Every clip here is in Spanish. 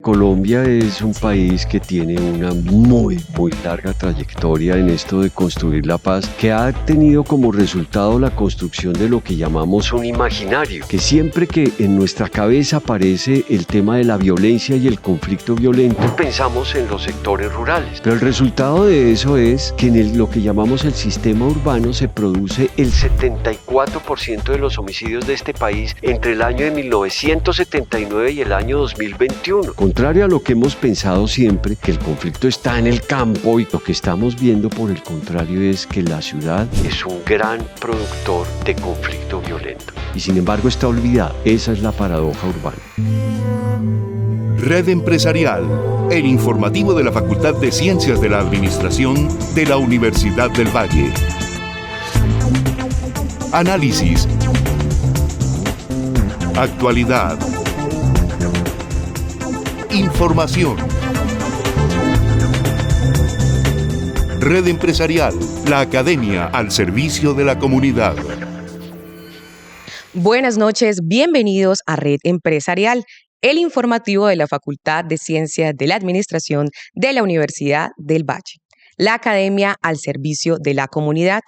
Colombia es un país que tiene una muy larga trayectoria en esto de construir la paz, que ha tenido como resultado la construcción de lo que llamamos un imaginario, que siempre que en nuestra cabeza aparece el tema de la violencia y el conflicto violento, pensamos en los sectores rurales. Pero el resultado de eso es que en lo que llamamos el sistema urbano se produce el 74% de los homicidios de este país entre el año de 1979 y el año 2021. Contrario a lo que hemos pensado siempre, que el conflicto está en el campo, y lo que estamos viendo por el contrario es que la ciudad es un gran productor de conflicto violento. Y sin embargo está olvidada. Esa es la paradoja urbana. Red Empresarial, el informativo de la Facultad de Ciencias de la Administración de la Universidad del Valle. Análisis. Actualidad. Información. Red Empresarial, la academia al servicio de la comunidad. Buenas noches, bienvenidos a Red Empresarial, el informativo de la Facultad de Ciencias de la Administración de la Universidad del Valle, la academia al servicio de la comunidad.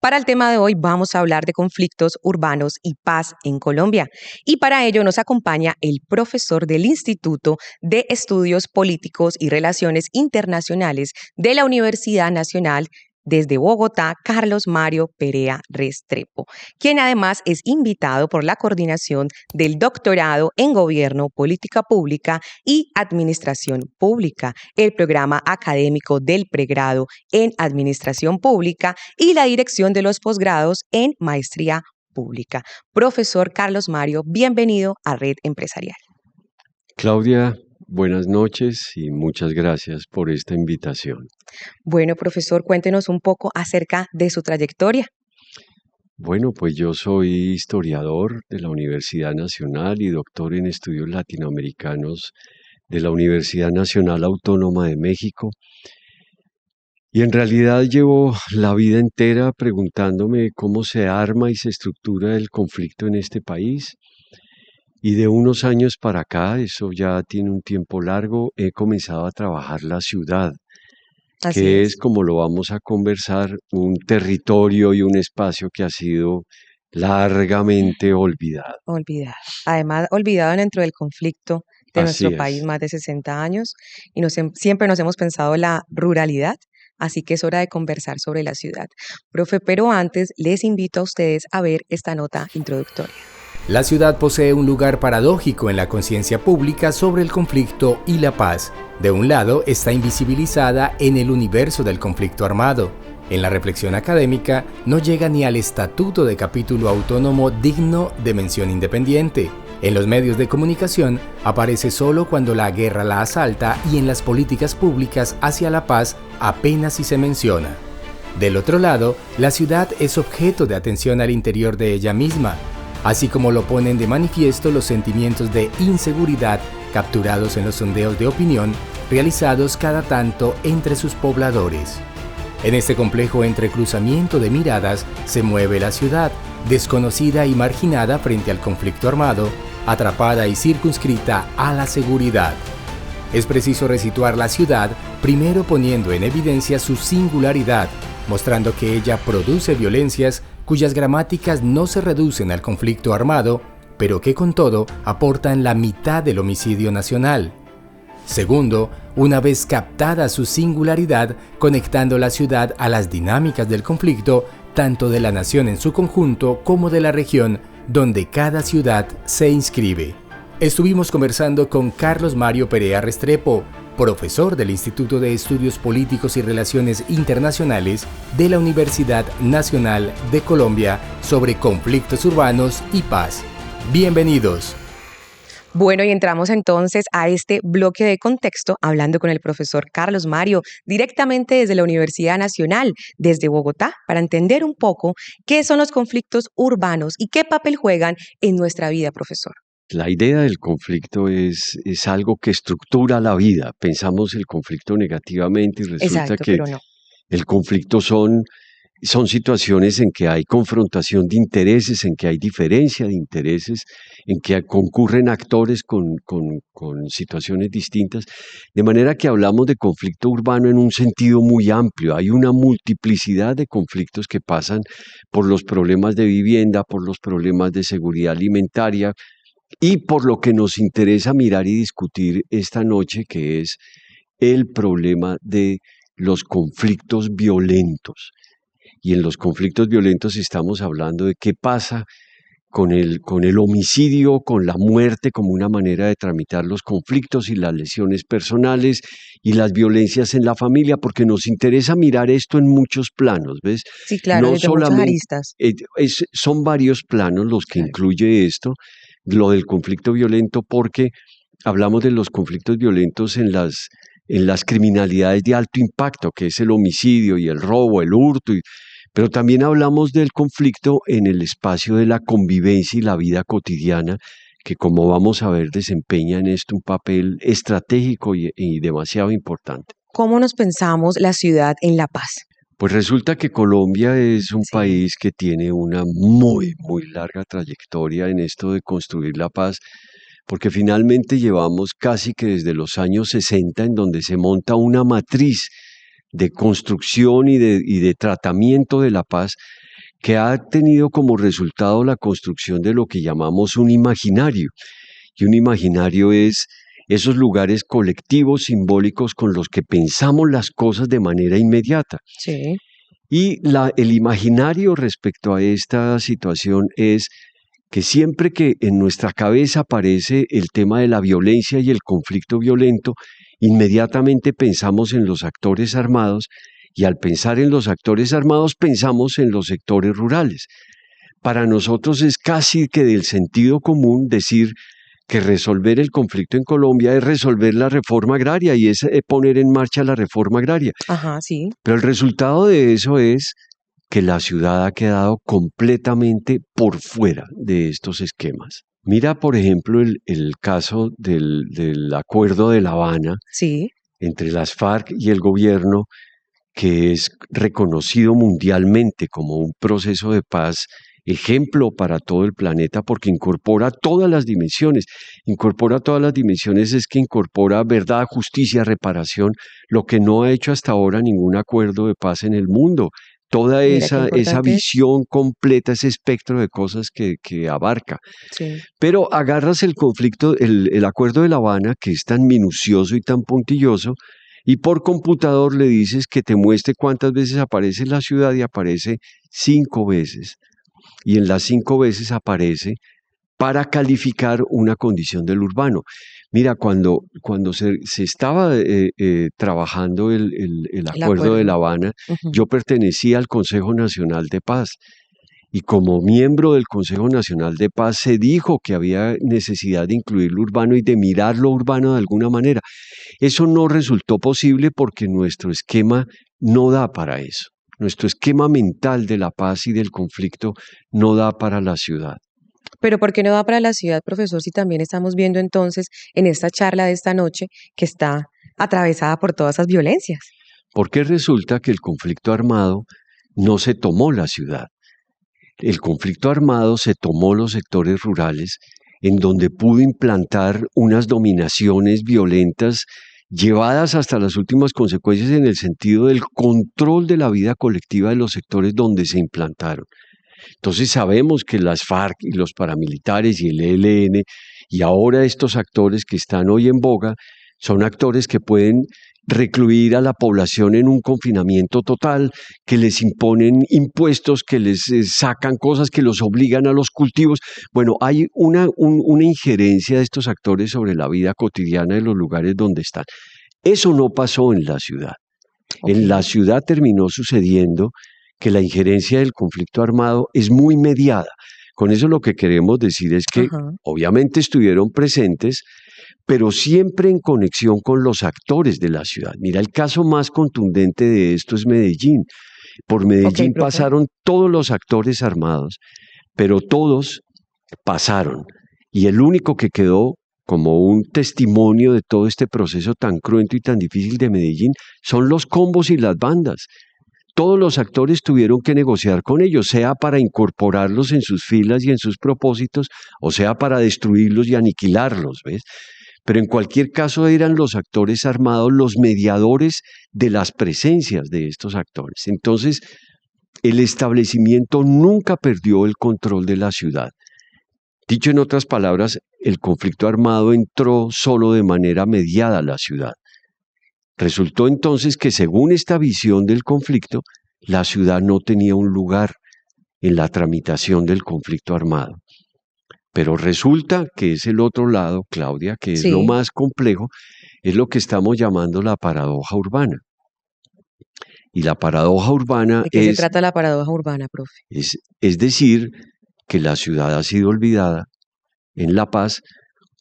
Para el tema de hoy vamos a hablar de conflictos urbanos y paz en Colombia. Y para ello nos acompaña el profesor del Instituto de Estudios Políticos y Relaciones Internacionales de la Universidad Nacional desde Bogotá, Carlos Mario Perea Restrepo, quien además es invitado por la Coordinación del Doctorado en Gobierno, Política Pública y Administración Pública, el programa académico del pregrado en Administración Pública y la dirección de los posgrados en Maestría Pública. Profesor Carlos Mario, bienvenido a Red Empresarial. Claudia, buenas noches y muchas gracias por esta invitación. Bueno, profesor, cuéntenos un poco acerca de su trayectoria. Bueno, pues yo soy historiador de la Universidad Nacional y doctor en estudios latinoamericanos de la Universidad Nacional Autónoma de México. Y en realidad llevo la vida entera preguntándome cómo se arma y se estructura el conflicto en este país. Y de unos años para acá, eso ya tiene un tiempo largo, he comenzado a trabajar la ciudad, que es, como lo vamos a conversar, un territorio y un espacio que ha sido largamente olvidado. Olvidado. Además, olvidado dentro del conflicto de nuestro país, más de 60 años, y siempre nos hemos pensado la ruralidad, así que es hora de conversar sobre la ciudad. Profe, pero antes les invito a ustedes a ver esta nota introductoria. La ciudad posee un lugar paradójico en la conciencia pública sobre el conflicto y la paz. De un lado, está invisibilizada en el universo del conflicto armado. En la reflexión académica, no llega ni al estatuto de capítulo autónomo digno de mención independiente. En los medios de comunicación, aparece solo cuando la guerra la asalta y en las políticas públicas hacia la paz apenas si se menciona. Del otro lado, la ciudad es objeto de atención al interior de ella misma, así como lo ponen de manifiesto los sentimientos de inseguridad capturados en los sondeos de opinión realizados cada tanto entre sus pobladores. En este complejo entrecruzamiento de miradas se mueve la ciudad, desconocida y marginada frente al conflicto armado, atrapada y circunscrita a la seguridad. Es preciso resituar la ciudad, primero poniendo en evidencia su singularidad, mostrando que ella produce violencias cuyas gramáticas no se reducen al conflicto armado, pero que con todo aportan la mitad del homicidio nacional. Segundo, una vez captada su singularidad, conectando la ciudad a las dinámicas del conflicto, tanto de la nación en su conjunto como de la región donde cada ciudad se inscribe. Estuvimos conversando con Carlos Mario Perea Restrepo, profesor del Instituto de Estudios Políticos y Relaciones Internacionales de la Universidad Nacional de Colombia, sobre conflictos urbanos y paz. Bienvenidos. Bueno, y entramos entonces a este bloque de contexto hablando con el profesor Carlos Mario, directamente desde la Universidad Nacional, desde Bogotá, para entender un poco qué son los conflictos urbanos y qué papel juegan en nuestra vida, profesor. La idea del conflicto es algo que estructura la vida. Pensamos el conflicto negativamente y resulta que pero no. El conflicto son son situaciones en que hay confrontación de intereses, en que hay diferencia de intereses, en que concurren actores con situaciones distintas, de manera que hablamos de conflicto urbano en un sentido muy amplio. Hay una multiplicidad de conflictos que pasan por los problemas de vivienda, por los problemas de seguridad alimentaria y por lo que nos interesa mirar y discutir esta noche, que es el problema de los conflictos violentos. Y en los conflictos violentos estamos hablando de qué pasa con el homicidio, con la muerte como una manera de tramitar los conflictos y las lesiones personales y las violencias en la familia, porque nos interesa mirar esto en muchos planos, ¿ves? Sí, claro, No desde muchas solamente, aristas. son varios planos los que Claro. incluye esto, lo del conflicto violento, porque hablamos de los conflictos violentos en las criminalidades de alto impacto, que es el homicidio y el robo, el hurto, pero también hablamos del conflicto en el espacio de la convivencia y la vida cotidiana, que como vamos a ver desempeña en esto un papel estratégico y demasiado importante. ¿Cómo nos pensamos la ciudad en La Paz? Pues resulta que Colombia es un Sí. país que tiene una muy larga trayectoria en esto de construir la paz, porque finalmente llevamos casi que desde los años 60 en donde se monta una matriz de construcción y de tratamiento de la paz que ha tenido como resultado la construcción de lo que llamamos un imaginario. Y un imaginario es esos lugares colectivos, simbólicos, con los que pensamos las cosas de manera inmediata. Sí. Y el imaginario respecto a esta situación es que siempre que en nuestra cabeza aparece el tema de la violencia y el conflicto violento, inmediatamente pensamos en los actores armados y al pensar en los actores armados pensamos en los sectores rurales. Para nosotros es casi que del sentido común decir que resolver el conflicto en Colombia es resolver la reforma agraria y es poner en marcha la reforma agraria. Ajá, sí. Pero el resultado de eso es que la ciudad ha quedado completamente por fuera de estos esquemas. Mira, por ejemplo, el caso del acuerdo de La Habana Sí. entre las FARC y el gobierno, que es reconocido mundialmente como un proceso de paz, ejemplo para todo el planeta, porque incorpora todas las dimensiones. Incorpora todas las dimensiones es que incorpora verdad, justicia, reparación, lo que no ha hecho hasta ahora ningún acuerdo de paz en el mundo. Toda Mira qué esa importante es. visión completa, ese espectro de cosas que abarca. Sí. Pero agarras el conflicto, el acuerdo de La Habana, que es tan minucioso y tan puntilloso, y por computador le dices que te muestre cuántas veces aparece la ciudad y aparece 5 veces. Y en las 5 veces aparece para calificar una condición del urbano. Mira, cuando se estaba trabajando el acuerdo de La Habana, Ujú. yo pertenecía al Consejo Nacional de Paz. Y como miembro del Consejo Nacional de Paz se dijo que había necesidad de incluir lo urbano y de mirar lo urbano de alguna manera. Eso no resultó posible porque nuestro esquema no da para eso. Nuestro esquema mental de la paz y del conflicto no da para la ciudad. Pero ¿por qué no va para la ciudad, profesor, si también estamos viendo entonces en esta charla de esta noche que está atravesada por todas esas violencias? Porque resulta que el conflicto armado no se tomó la ciudad. El conflicto armado se tomó los sectores rurales en donde pudo implantar unas dominaciones violentas llevadas hasta las últimas consecuencias en el sentido del control de la vida colectiva de los sectores donde se implantaron. Entonces sabemos que las FARC y los paramilitares y el ELN y ahora estos actores que están hoy en boga son actores que pueden recluir a la población en un confinamiento total, que les imponen impuestos, que les sacan cosas, que los obligan a los cultivos. Bueno, hay una injerencia de estos actores sobre la vida cotidiana de los lugares donde están. Eso no pasó en la ciudad. Ok. En la ciudad terminó sucediendo que la injerencia del conflicto armado es muy mediada. Con eso lo que queremos decir es que Ajá. obviamente estuvieron presentes, pero siempre en conexión con los actores de la ciudad. Mira, el caso más contundente de esto es Medellín. Por Medellín profe. pasaron todos los actores armados, pero todos pasaron. Y el único que quedó como un testimonio de todo este proceso tan cruento y tan difícil de Medellín son los combos y las bandas. todos los actores tuvieron que negociar con ellos, sea para incorporarlos en sus filas y en sus propósitos, o sea para destruirlos y aniquilarlos, ¿ves? Pero en cualquier caso eran los actores armados los mediadores de las presencias de estos actores. Entonces, el establecimiento nunca perdió el control de la ciudad. Dicho en otras palabras, el conflicto armado entró solo de manera mediada a la ciudad. Resultó entonces que según esta visión del conflicto, la ciudad no tenía un lugar en la tramitación del conflicto armado. Pero resulta que es el otro lado, Claudia, que es lo más complejo, es lo que estamos llamando la paradoja urbana. Y la paradoja urbana ¿De qué se trata la paradoja urbana, profe? Es decir, que la ciudad ha sido olvidada en La Paz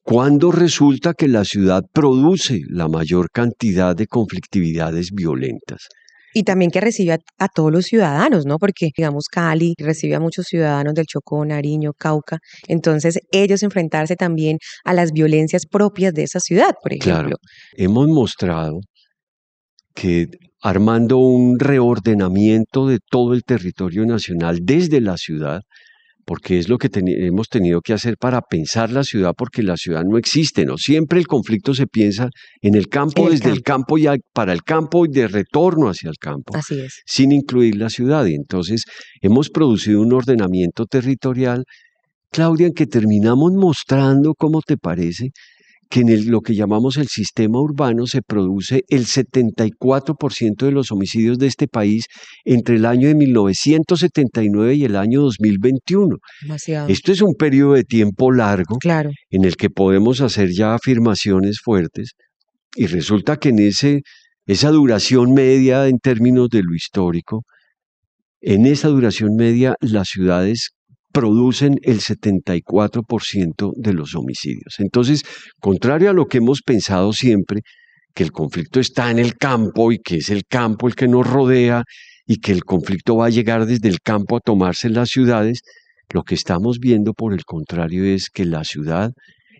cuando resulta que la ciudad produce la mayor cantidad de conflictividades violentas. Y también que recibe a todos los ciudadanos, ¿no? Porque, digamos, Cali recibe a muchos ciudadanos del Chocó, Nariño, Cauca. Entonces, ellos enfrentarse también a las violencias propias de esa ciudad, por ejemplo. Claro, hemos mostrado que armando un reordenamiento de todo el territorio nacional desde la ciudad, porque es lo que hemos tenido que hacer para pensar la ciudad, porque la ciudad no existe, ¿no? Siempre el conflicto se piensa en el campo, desde el campo y para el campo y de retorno hacia el campo. Así es. Sin incluir la ciudad. Y entonces hemos producido un ordenamiento territorial, Claudia, en que terminamos mostrando, ¿cómo te parece?, que en lo que llamamos el sistema urbano se produce el 74% de los homicidios de este país entre el año de 1979 y el año 2021. Demasiado. Esto es un periodo de tiempo largo, claro, en el que podemos hacer ya afirmaciones fuertes, y resulta que en esa duración media en términos de lo histórico, en esa duración media las ciudades producen el 74% de los homicidios. Entonces, contrario a lo que hemos pensado siempre, que el conflicto está en el campo y que es el campo el que nos rodea y que el conflicto va a llegar desde el campo a tomarse las ciudades, lo que estamos viendo, por el contrario, es que la ciudad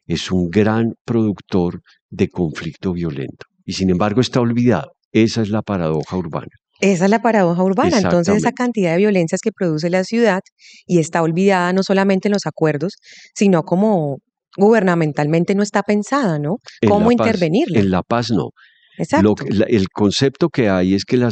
es un gran productor de conflicto violento. Y sin embargo está olvidado. Esa es la paradoja urbana. Esa es la paradoja urbana. Entonces, esa cantidad de violencias que produce la ciudad y está olvidada no solamente en los acuerdos, sino como gubernamentalmente no está pensada, ¿no? ¿Cómo intervenirla? En La Paz no. Exacto. El concepto que hay es que la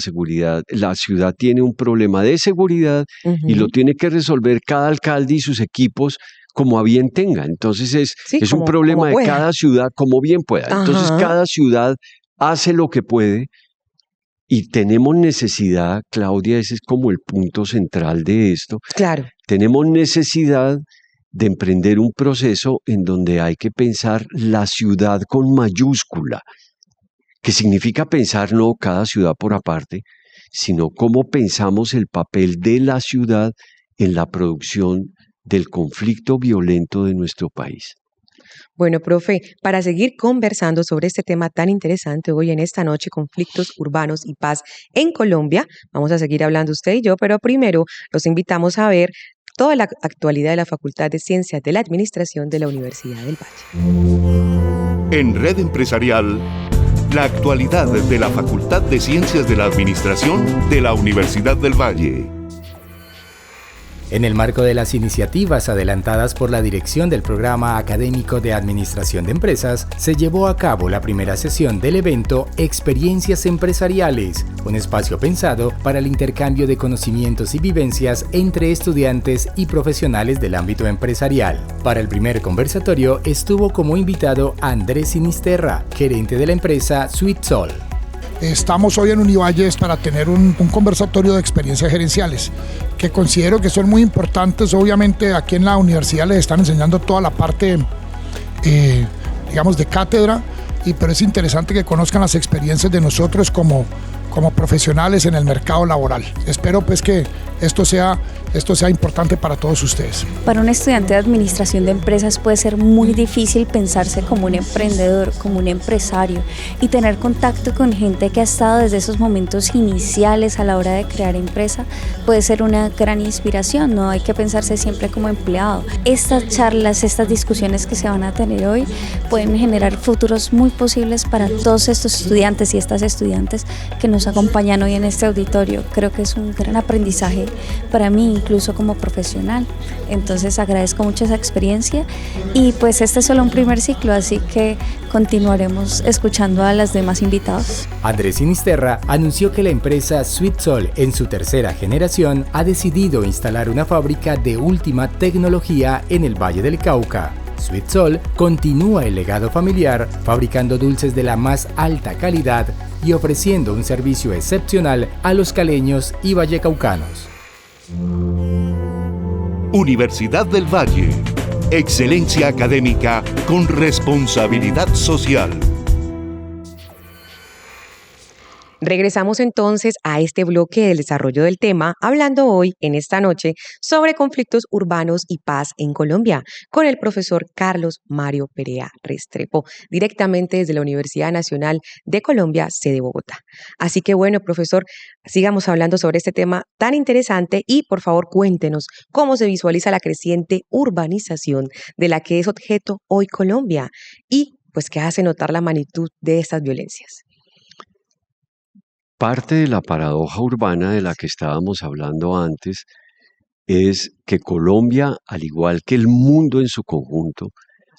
ciudad tiene un problema de seguridad y lo tiene que resolver cada alcalde y sus equipos como a bien tenga. Entonces es un problema de cada ciudad como bien pueda. Entonces cada ciudad hace lo que puede. Y tenemos necesidad, Claudia, ese es como el punto central de esto. Claro. Tenemos necesidad de emprender un proceso en donde hay que pensar la ciudad con mayúscula, que significa pensar no cada ciudad por aparte, sino cómo pensamos el papel de la ciudad en la producción del conflicto violento de nuestro país. Bueno, profe, para seguir conversando sobre este tema tan interesante hoy en esta noche, conflictos urbanos y paz en Colombia, vamos a seguir hablando usted y yo, pero primero los invitamos a ver toda la actualidad de la Facultad de Ciencias de la Administración de la Universidad del Valle. En Red Empresarial, la actualidad de la Facultad de Ciencias de la Administración de la Universidad del Valle. En el marco de las iniciativas adelantadas por la dirección del Programa Académico de Administración de Empresas, se llevó a cabo la primera sesión del evento Experiencias Empresariales, un espacio pensado para el intercambio de conocimientos y vivencias entre estudiantes y profesionales del ámbito empresarial. Para el primer conversatorio estuvo como invitado Andrés Sinisterra, gerente de la empresa Sweet Sol. Estamos hoy en Univalles para tener un conversatorio de experiencias gerenciales que considero que son muy importantes. Obviamente aquí en la universidad les están enseñando toda la parte, digamos, de cátedra, pero es interesante que conozcan las experiencias de nosotros como profesionales en el mercado laboral. Espero pues que esto sea importante para todos ustedes. Para un estudiante de administración de empresas puede ser muy difícil pensarse como un emprendedor, como un empresario y tener contacto con gente que ha estado desde esos momentos iniciales a la hora de crear empresa puede ser una gran inspiración, no hay que pensarse siempre como empleado. Estas charlas, estas discusiones que se van a tener hoy pueden generar futuros muy posibles para todos estos estudiantes y estas estudiantes que nos nos acompañan hoy en este auditorio. Creo que es un gran aprendizaje para mí, incluso como profesional. Entonces agradezco mucho esa experiencia y pues este es solo un primer ciclo, así que continuaremos escuchando a los demás invitados. Andrés Sinisterra anunció que la empresa Sweet Sol, en su tercera generación, ha decidido instalar una fábrica de última tecnología en el Valle del Cauca. Sweet Sol continúa el legado familiar, fabricando dulces de la más alta calidad y ofreciendo un servicio excepcional a los caleños y vallecaucanos. Universidad del Valle. Excelencia académica con responsabilidad social. Regresamos entonces a este bloque del desarrollo del tema, hablando hoy, en esta noche, sobre conflictos urbanos y paz en Colombia, con el profesor Carlos Mario Perea Restrepo, directamente desde la Universidad Nacional de Colombia, sede Bogotá. Así que bueno, profesor, sigamos hablando sobre este tema tan interesante y por favor cuéntenos cómo se visualiza la creciente urbanización de la que es objeto hoy Colombia y pues qué hace notar la magnitud de estas violencias. Parte de la paradoja urbana de la que estábamos hablando antes es que Colombia, al igual que el mundo en su conjunto,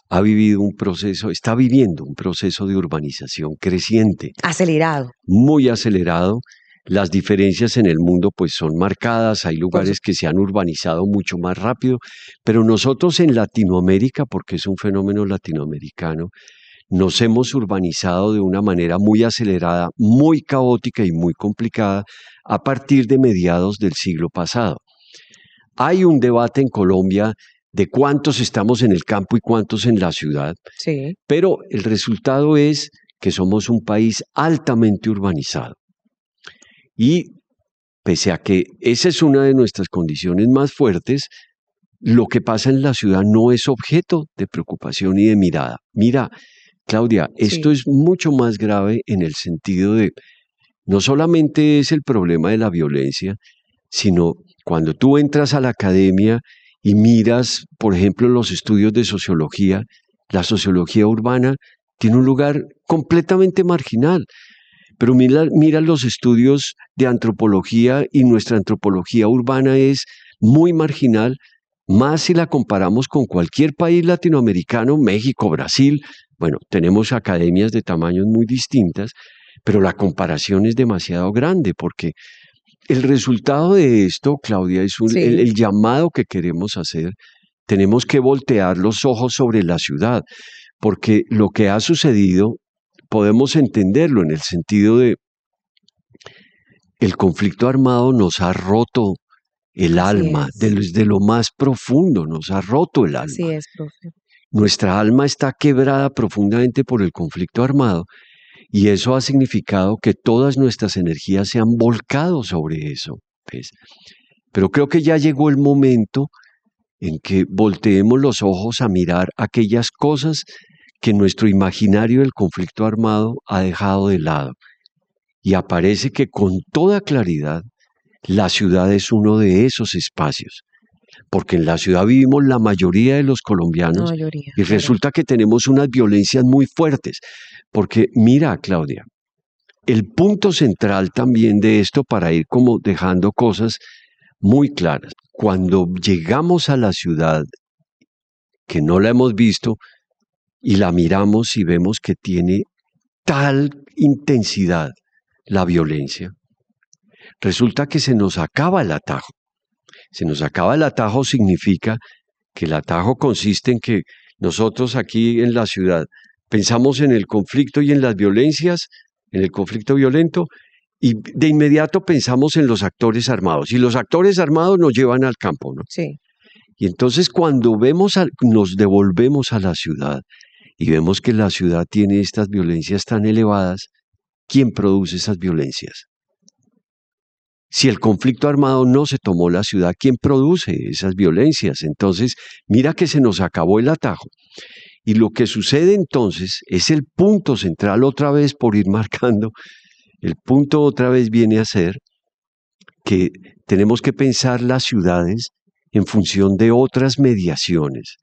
está viviendo un proceso de urbanización creciente, Acelerado. muy acelerado. Las diferencias en el mundo pues son marcadas, hay lugares que se han urbanizado mucho más rápido, pero nosotros en Latinoamérica, porque es un fenómeno latinoamericano, nos hemos urbanizado de una manera muy acelerada, muy caótica y muy complicada a partir de mediados del siglo pasado. Hay un debate en Colombia de cuántos estamos en el campo y cuántos en la ciudad, Sí. pero el resultado es que somos un país altamente urbanizado. Y pese a que esa es una de nuestras condiciones más fuertes, lo que pasa en la ciudad no es objeto de preocupación y de mirada. Mira, Claudia, esto es mucho más grave en el sentido de, no solamente es el problema de la violencia, sino cuando tú entras a la academia y miras, por ejemplo, los estudios de sociología, la sociología urbana tiene un lugar completamente marginal. Pero mira los estudios de antropología y nuestra antropología urbana es muy marginal, más si la comparamos con cualquier país latinoamericano, México, Brasil. Bueno, tenemos academias de tamaños muy distintas, pero la comparación es demasiado grande porque el resultado de esto, Claudia, es el llamado que queremos hacer. Tenemos que voltear los ojos sobre la ciudad, porque lo que ha sucedido podemos entenderlo en el sentido de el conflicto armado nos ha roto el alma, desde lo más profundo nos ha roto el alma. Así es, profe. Nuestra alma está quebrada profundamente por el conflicto armado y eso ha significado que todas nuestras energías se han volcado sobre eso, ¿ves? Pero creo que ya llegó el momento en que volteemos los ojos a mirar aquellas cosas que nuestro imaginario del conflicto armado ha dejado de lado. Y aparece que con toda claridad la ciudad es uno de esos espacios. Porque en la ciudad vivimos la mayoría de los colombianos y resulta que tenemos unas violencias muy fuertes. Porque mira, Claudia, el punto central también de esto para ir como dejando cosas muy claras. Cuando llegamos a la ciudad, que no la hemos visto, y la miramos y vemos que tiene tal intensidad la violencia, resulta que se nos acaba el atajo. Se nos acaba el atajo significa que el atajo consiste en que nosotros aquí en la ciudad pensamos en el conflicto y en las violencias, en el conflicto violento, y de inmediato pensamos en los actores armados. Y los actores armados nos llevan al campo, ¿no? Sí. Y entonces cuando nos devolvemos a la ciudad y vemos que la ciudad tiene estas violencias tan elevadas, ¿quién produce esas violencias? Si el conflicto armado no se tomó la ciudad, ¿quién produce esas violencias? Entonces, mira que se nos acabó el atajo. Y lo que sucede entonces es el punto central otra vez por ir marcando. El punto otra vez viene a ser que tenemos que pensar las ciudades en función de otras mediaciones.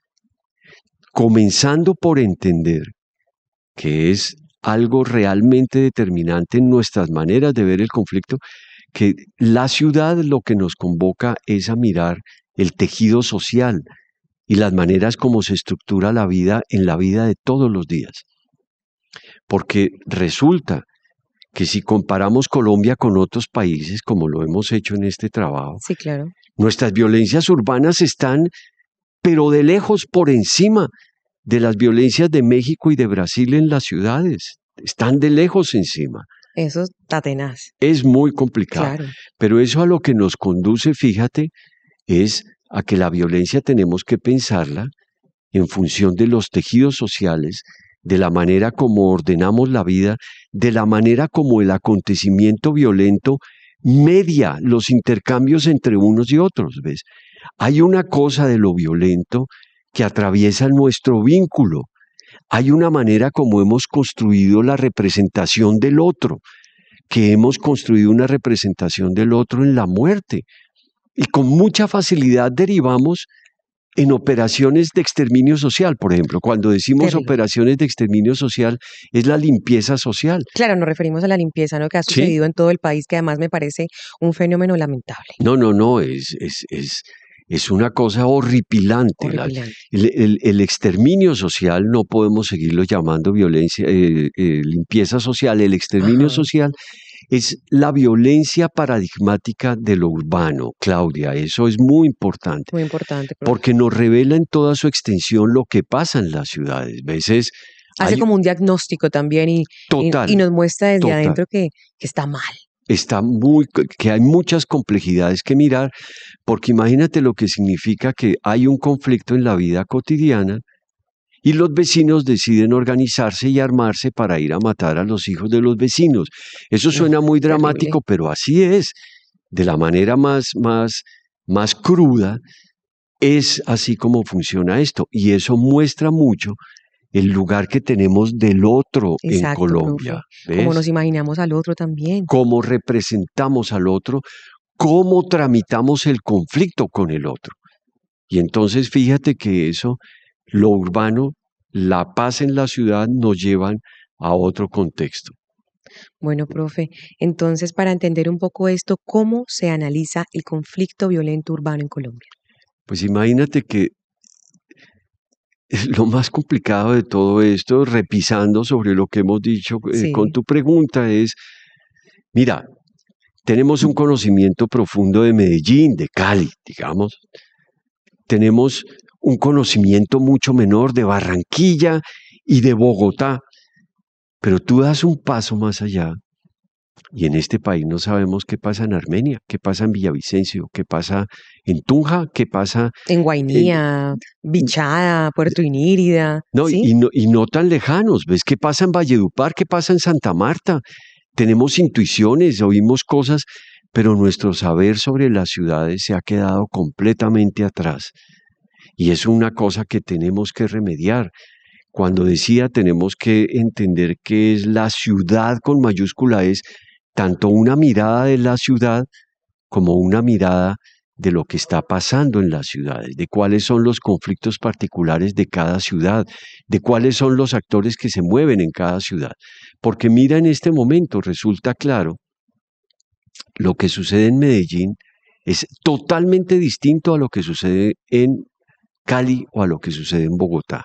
Comenzando por entender que es algo realmente determinante en nuestras maneras de ver el conflicto, que la ciudad lo que nos convoca es a mirar el tejido social y las maneras como se estructura la vida en la vida de todos los días. Porque resulta que si comparamos Colombia con otros países, como lo hemos hecho en este trabajo, Sí, claro. nuestras violencias urbanas están, pero de lejos por encima de las violencias de México y de Brasil en las ciudades. Están de lejos encima. Eso está tenaz. Es muy complicado. Claro. Pero eso a lo que nos conduce, fíjate, es a que la violencia tenemos que pensarla en función de los tejidos sociales, de la manera como ordenamos la vida, de la manera como el acontecimiento violento media los intercambios entre unos y otros, ¿ves? Hay una cosa de lo violento que atraviesa nuestro vínculo. Hay una manera como hemos construido la representación del otro, que hemos construido una representación del otro en la muerte. Y con mucha facilidad derivamos en operaciones de exterminio social, por ejemplo. Cuando decimos Terrible. operaciones de exterminio social, es la limpieza social. Claro, nos referimos a la limpieza, ¿no? Que ha Sí. sucedido en todo el país, que además me parece un fenómeno lamentable. No, es una cosa horripilante. Horripilante. El exterminio social no podemos seguirlo llamando violencia, limpieza social. El exterminio Ajá. social es la violencia paradigmática de lo urbano, Claudia. Eso es muy importante. Muy importante, profe. Porque nos revela en toda su extensión lo que pasa en las ciudades. Veces Hace hay como un diagnóstico también y total, nos muestra desde total. adentro que está mal. que hay muchas complejidades que mirar, porque imagínate lo que significa que hay un conflicto en la vida cotidiana y los vecinos deciden organizarse y armarse para ir a matar a los hijos de los vecinos. Eso suena muy dramático, pero así es. De la manera más cruda, es así como funciona esto. Y eso muestra mucho el lugar que tenemos del otro Exacto, en Colombia. profe. Cómo ¿Ves? nos imaginamos al otro también. Cómo representamos al otro, cómo tramitamos el conflicto con el otro. Y entonces fíjate que eso, lo urbano, la paz en la ciudad nos llevan a otro contexto. Bueno, profe, entonces para entender un poco esto, ¿cómo se analiza el conflicto violento urbano en Colombia? Pues imagínate que lo más complicado de todo esto, repisando sobre lo que hemos dicho con Sí. tu pregunta, es, mira, tenemos un conocimiento profundo de Medellín, de Cali, digamos. Tenemos un conocimiento mucho menor de Barranquilla y de Bogotá. Pero tú das un paso más allá y en este país no sabemos qué pasa en Armenia, qué pasa en Villavicencio, qué pasa en Tunja, qué pasa En en... Guainía, Bichada, Puerto Inírida, No, ¿sí? y no tan lejanos. ¿Ves qué pasa en Valledupar? ¿Qué pasa en Santa Marta? Tenemos intuiciones, oímos cosas, pero nuestro saber sobre las ciudades se ha quedado completamente atrás. Y es una cosa que tenemos que remediar. Cuando decía tenemos que entender que es la ciudad con mayúscula, es tanto una mirada de la ciudad como una mirada de lo que está pasando en las ciudades, de cuáles son los conflictos particulares de cada ciudad, de cuáles son los actores que se mueven en cada ciudad. Porque mira, en este momento resulta claro, lo que sucede en Medellín es totalmente distinto a lo que sucede en Cali o a lo que sucede en Bogotá.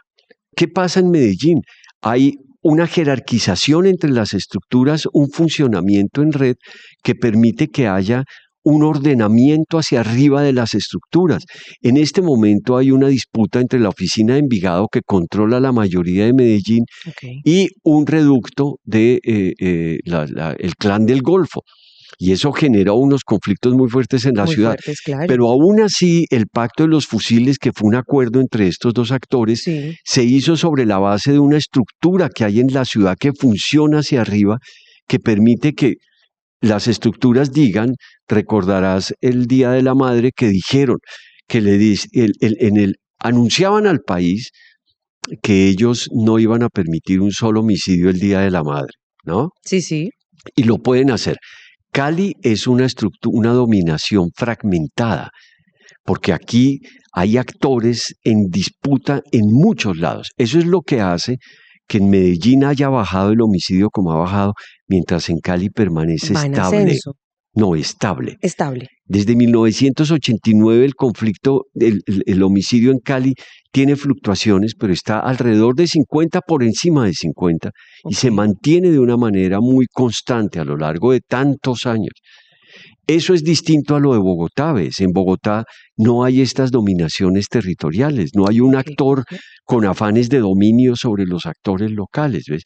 ¿Qué pasa en Medellín? Hay una jerarquización entre las estructuras, un funcionamiento en red que permite que haya un ordenamiento hacia arriba de las estructuras. En este momento hay una disputa entre la oficina de Envigado, que controla la mayoría de Medellín, Okay. y un reducto de el Clan del Golfo. Y eso generó unos conflictos muy fuertes en la Muy ciudad. fuertes, claro. Pero aún así, el pacto de los fusiles, que fue un acuerdo entre estos dos actores, Sí. se hizo sobre la base de una estructura que hay en la ciudad que funciona hacia arriba, que permite que las estructuras digan, recordarás el Día de la Madre, que dijeron que anunciaban al país que ellos no iban a permitir un solo homicidio el Día de la Madre, ¿no? Sí, sí. Y lo pueden hacer. Cali es una dominación fragmentada, porque aquí hay actores en disputa en muchos lados. Eso es lo que hace que en Medellín haya bajado el homicidio como ha bajado, mientras en Cali permanece Va en estable. ascenso. No, estable. Estable. Desde 1989 el conflicto, el homicidio en Cali tiene fluctuaciones, pero está alrededor de 50, por encima de 50, y se mantiene de una manera muy constante a lo largo de tantos años. Eso es distinto a lo de Bogotá, ¿ves? En Bogotá no hay estas dominaciones territoriales, no hay un actor con afanes de dominio sobre los actores locales, ¿ves?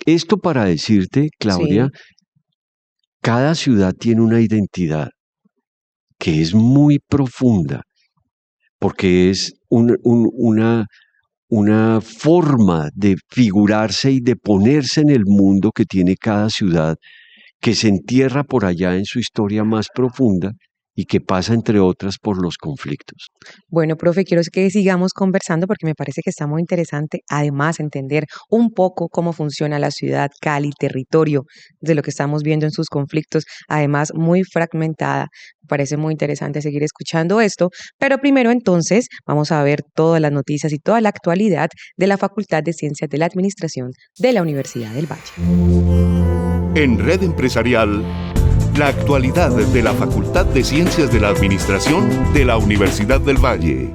Esto para decirte, Claudia, cada ciudad tiene una identidad que es muy profunda, porque es una forma de figurarse y de ponerse en el mundo que tiene cada ciudad, que se entierra por allá en su historia más profunda y que pasa, entre otras, por los conflictos. Bueno, profe, quiero que sigamos conversando porque me parece que está muy interesante, además, entender un poco cómo funciona la ciudad, Cali, territorio, de lo que estamos viendo en sus conflictos, además muy fragmentada. Me parece muy interesante seguir escuchando esto, pero primero entonces vamos a ver todas las noticias y toda la actualidad de la Facultad de Ciencias de la Administración de la Universidad del Valle. En Red Empresarial, la actualidad de la Facultad de Ciencias de la Administración de la Universidad del Valle.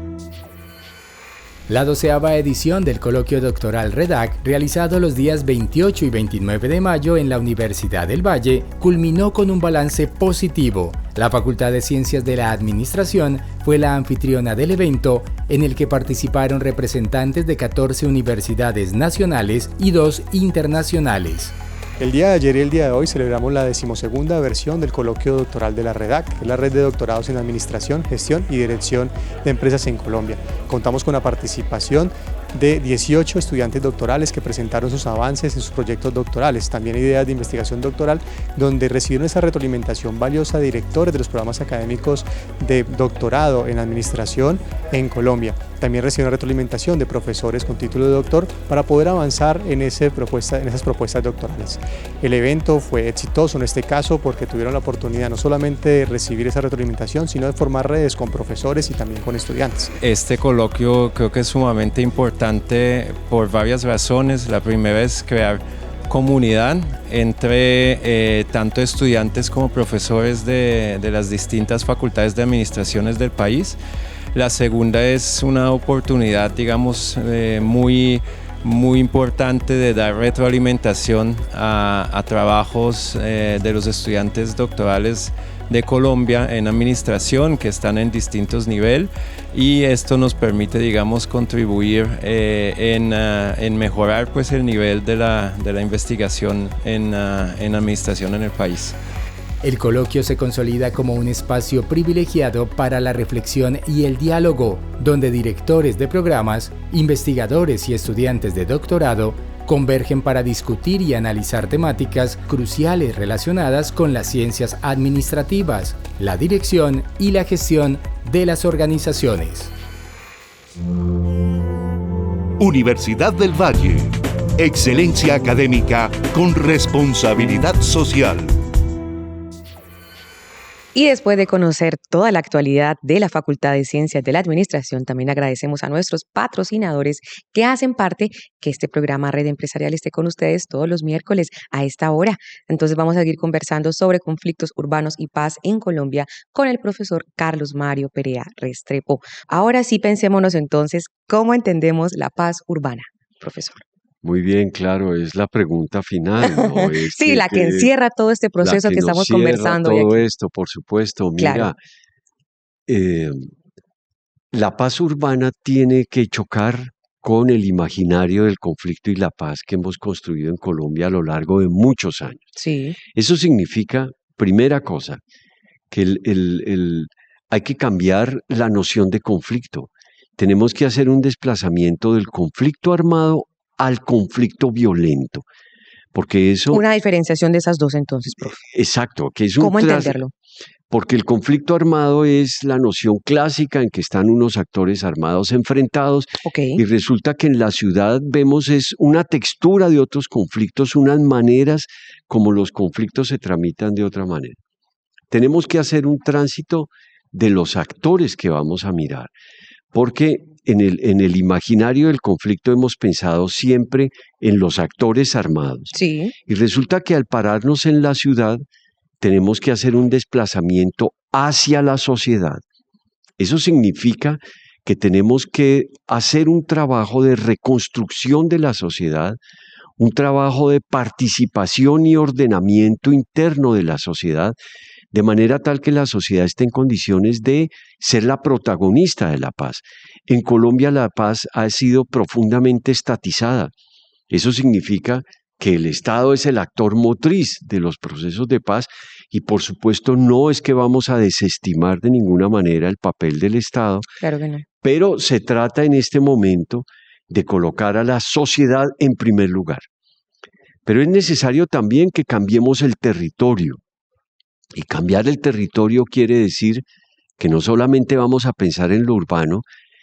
La 12ª edición del coloquio doctoral REDAC, realizado los días 28 y 29 de mayo en la Universidad del Valle, culminó con un balance positivo. La Facultad de Ciencias de la Administración fue la anfitriona del evento, en el que participaron representantes de 14 universidades nacionales y 2 internacionales. El día de ayer y el día de hoy celebramos la 12ª versión del coloquio doctoral de la REDAC, que es la red de doctorados en Administración, Gestión y Dirección de Empresas en Colombia. Contamos con la participación de 18 estudiantes doctorales que presentaron sus avances en sus proyectos doctorales, también ideas de investigación doctoral, donde recibieron esa retroalimentación valiosa de directores de los programas académicos de doctorado en Administración en Colombia. También recibieron retroalimentación de profesores con título de doctor para poder avanzar en esas propuestas doctorales. El evento fue exitoso en este caso porque tuvieron la oportunidad no solamente de recibir esa retroalimentación, sino de formar redes con profesores y también con estudiantes. Este coloquio creo que es sumamente importante por varias razones. La primera es crear comunidad entre tanto estudiantes como profesores de las distintas facultades de administraciones del país. La segunda es una oportunidad, digamos, muy importante de dar retroalimentación a trabajos de los estudiantes doctorales de Colombia en administración que están en distintos niveles, y esto nos permite, digamos, contribuir en mejorar pues el nivel de la investigación en administración en el país. El coloquio se consolida como un espacio privilegiado para la reflexión y el diálogo, donde directores de programas, investigadores y estudiantes de doctorado convergen para discutir y analizar temáticas cruciales relacionadas con las ciencias administrativas, la dirección y la gestión de las organizaciones. Universidad del Valle. Excelencia académica con responsabilidad social. Y después de conocer toda la actualidad de la Facultad de Ciencias de la Administración, también agradecemos a nuestros patrocinadores que hacen parte que este programa Red Empresarial esté con ustedes todos los miércoles a esta hora. Entonces vamos a seguir conversando sobre conflictos urbanos y paz en Colombia con el profesor Carlos Mario Perea Restrepo. Ahora sí pensémonos entonces cómo entendemos la paz urbana, profesor. Muy bien, claro, es la pregunta final, ¿no? Sí, la que encierra todo este proceso que estamos conversando. Todo esto, por supuesto. Mira, la paz urbana tiene que chocar con el imaginario del conflicto y la paz que hemos construido en Colombia a lo largo de muchos años. Sí. Eso significa, primera cosa, que hay que cambiar la noción de conflicto. Tenemos que hacer un desplazamiento del conflicto armado al conflicto violento, porque eso... Una diferenciación de esas dos entonces, profe. Exacto, que es un... ¿Cómo entenderlo? Porque el conflicto armado es la noción clásica en que están unos actores armados enfrentados, y resulta que en la ciudad vemos es una textura de otros conflictos, unas maneras como los conflictos se tramitan de otra manera. Tenemos que hacer un tránsito de los actores que vamos a mirar, porque en el imaginario del conflicto hemos pensado siempre en los actores armados. Sí. Y resulta que al pararnos en la ciudad tenemos que hacer un desplazamiento hacia la sociedad. Eso significa que tenemos que hacer un trabajo de reconstrucción de la sociedad, un trabajo de participación y ordenamiento interno de la sociedad, de manera tal que la sociedad esté en condiciones de ser la protagonista de la paz. En Colombia la paz ha sido profundamente estatizada. Eso significa que el Estado es el actor motriz de los procesos de paz y por supuesto no es que vamos a desestimar de ninguna manera el papel del Estado, Claro que no. pero se trata en este momento de colocar a la sociedad en primer lugar. Pero es necesario también que cambiemos el territorio. Y cambiar el territorio quiere decir que no solamente vamos a pensar en lo urbano,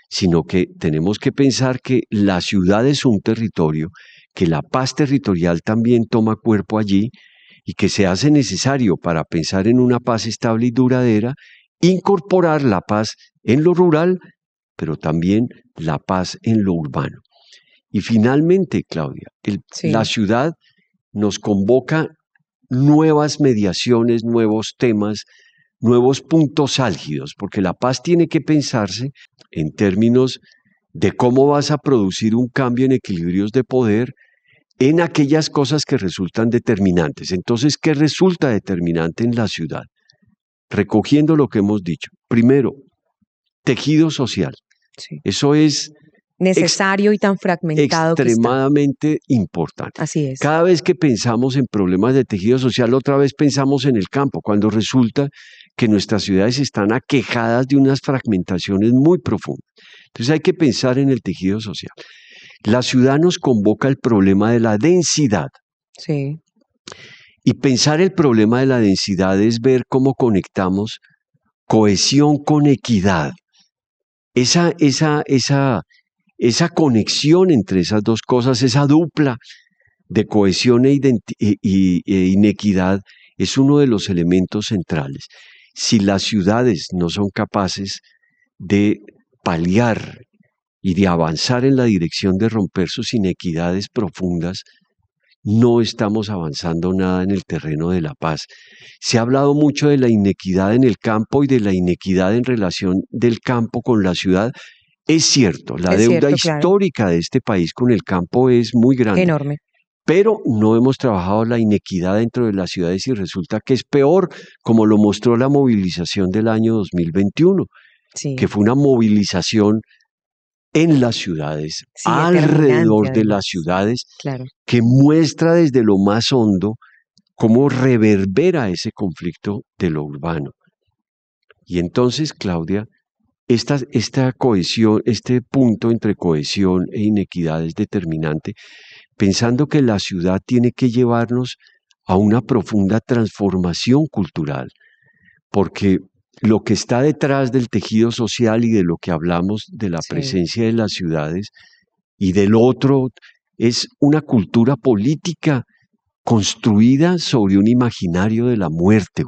sino que tenemos que pensar que la ciudad es un territorio, que la paz territorial también toma cuerpo allí y que se hace necesario para pensar en una paz estable y duradera, incorporar la paz en lo rural, pero también la paz en lo urbano. Y finalmente, Claudia, la ciudad nos convoca nuevas mediaciones, nuevos temas, nuevos puntos álgidos, porque la paz tiene que pensarse en términos de cómo vas a producir un cambio en equilibrios de poder en aquellas cosas que resultan determinantes. Entonces, ¿qué resulta determinante en la ciudad? Recogiendo lo que hemos dicho. Primero, tejido social. Sí. Eso es necesario y tan fragmentado extremadamente importante. Así es. Cada vez que pensamos en problemas de tejido social, otra vez pensamos en el campo, cuando resulta que nuestras ciudades están aquejadas de unas fragmentaciones muy profundas. Entonces hay que pensar en el tejido social. La ciudad nos convoca el problema de la densidad. Sí. Y pensar el problema de la densidad es ver cómo conectamos cohesión con equidad. Esa conexión entre esas dos cosas, esa dupla de cohesión e inequidad es uno de los elementos centrales. Si las ciudades no son capaces de paliar y de avanzar en la dirección de romper sus inequidades profundas, no estamos avanzando nada en el terreno de la paz. Se ha hablado mucho de la inequidad en el campo y de la inequidad en relación del campo con la ciudad. Es cierto, la deuda histórica de este país con el campo es muy grande. Enorme. Pero no hemos trabajado la inequidad dentro de las ciudades y resulta que es peor, como lo mostró la movilización del año 2021, que fue una movilización en las ciudades, alrededor de las ciudades, que muestra desde lo más hondo cómo reverbera ese conflicto de lo urbano. Y entonces, Claudia, esta cohesión, este punto entre cohesión e inequidad es determinante, pensando que la ciudad tiene que llevarnos a una profunda transformación cultural, porque lo que está detrás del tejido social y de lo que hablamos de la presencia de las ciudades y del otro es una cultura política construida sobre un imaginario de la muerte.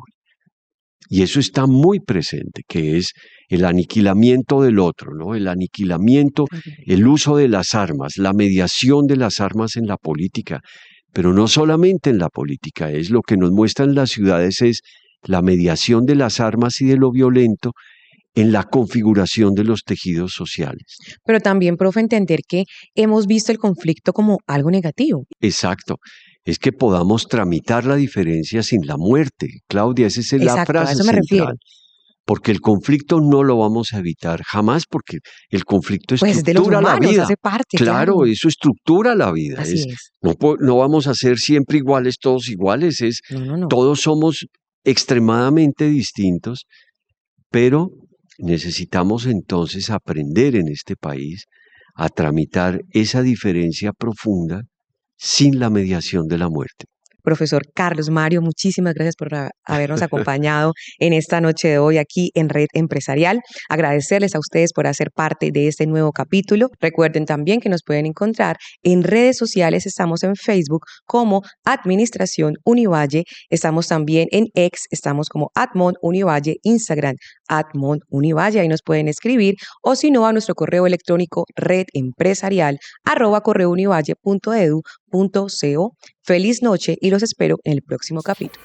Y eso está muy presente, que es el aniquilamiento del otro, ¿no? El aniquilamiento, el uso de las armas, la mediación de las armas en la política, pero no solamente en la política, es lo que nos muestran las ciudades, es la mediación de las armas y de lo violento en la configuración de los tejidos sociales. Pero también, profe, entender que hemos visto el conflicto como algo negativo. Exacto. Es que podamos tramitar la diferencia sin la muerte. Claudia, esa es la frase a eso me refiero. Porque el conflicto no lo vamos a evitar jamás, porque el conflicto estructura de los humanos, la vida. Hace parte, claro, eso estructura la vida. Así es. No vamos a ser siempre iguales, todos iguales. No. Todos somos extremadamente distintos, pero necesitamos entonces aprender en este país a tramitar esa diferencia profunda sin la mediación de la muerte. Profesor Carlos Mario, muchísimas gracias por habernos acompañado en esta noche de hoy aquí en Red Empresarial. Agradecerles a ustedes por hacer parte de este nuevo capítulo. Recuerden también que nos pueden encontrar en redes sociales. Estamos en Facebook como Administración Univalle. Estamos también en X, estamos como Admon Univalle, Instagram Admon Univalle. Ahí nos pueden escribir o si no a nuestro correo electrónico redempresarial@correounivalle.edu.co. Feliz noche y los espero en el próximo capítulo.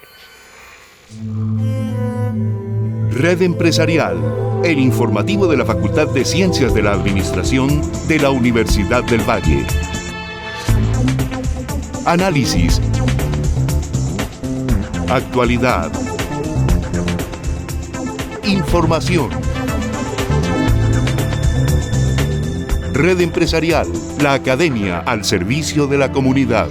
Red Empresarial, el informativo de la Facultad de Ciencias de la Administración de la Universidad del Valle. Análisis. Actualidad. Información. Red Empresarial, la academia al servicio de la comunidad.